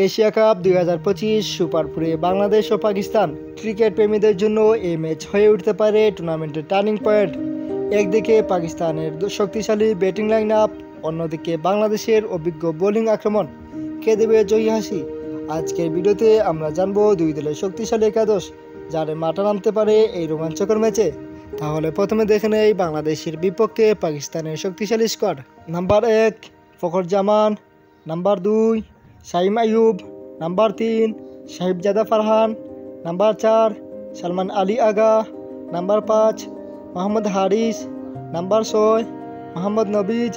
Asia cup 2025 super 4-এ বাংলাদেশ ও Pakistan cricket প্রেমীদের জন্য এই ম্যাচ হয়ে উঠতে পারে টুর্নামেন্টের টার্নিং পয়েন্ট। একদিকে পাকিস্তানের শক্তিশালী ব্যাটিং লাইন আপ, অন্যদিকে বাংলাদেশের অভিজ্ঞ বোলিং আক্রমণ। কে দেবে জয়ী হাসি? আজকের ভিডিওতে আমরা জানবো দুই দলের শক্তিশালী একাদশ যারা মাঠে নামতে পারে এই রোমাঞ্চকর ম্যাচে। তাহলে প্রথমে দেখে নেই বাংলাদেশের বিপক্ষে পাকিস্তানের শক্তিশালী squad. Number 1 Fakhar Zaman, number 2 Saim Ayub, number 3 Sahibzada Farhan, number 4 Salman Ali Agha, number 5 Mohammad Haris, number 6 Mohammad Nawaz,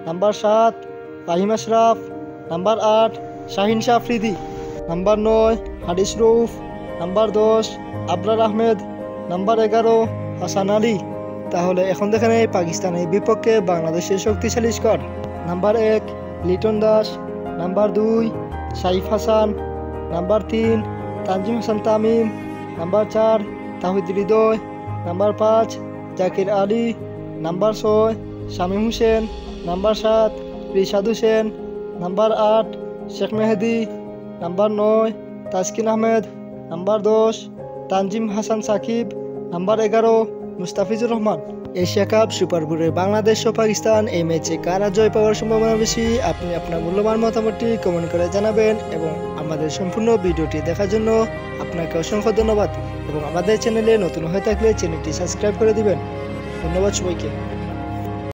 number 7 Faheem Ashraf, number 8 Shaheen Shah Afridi, number 9 Haris Rauf, number 10 Abrar Ahmed, number 11 Hasan Ali. তাহলে এখন দেখেন এই পাকিস্তানের বিপক্ষে বাংলাদেশের শক্তিশালী squad. Number 1 Litton Das, number 2 Saif Hasan, number 3 Tanzim Hasan Tamim, number 4 Towhid Hridoy, number 5 Jaker Ali, number 6 Shamim Hossain, number 7 Rishad Hossain, number 8 Sheikh Mahedi, number 9 Taskin Ahmed, number 10 Tanzim Hasan Sakib, number 11 Mustafizur Rahman. Asia Cup Super 4-এ বাংলাদেশ ও পাকিস্তান এই ম্যাচে কারা জয় পাওয়ার সম্ভাবনা বেশি? আপনি আপনার মূল্যবান মতামতটি কমেন্ট করে জানাবেন এবং আমাদের সম্পূর্ণ ভিডিওটি দেখার জন্য আপনাকে অসংখ্য ধন্যবাদ। এবং আমাদের চ্যানেলে নতুন হয়ে থাকলে চ্যানেলটি সাবস্ক্রাইব করে দিবেন। ধন্যবাদ সবাইকে।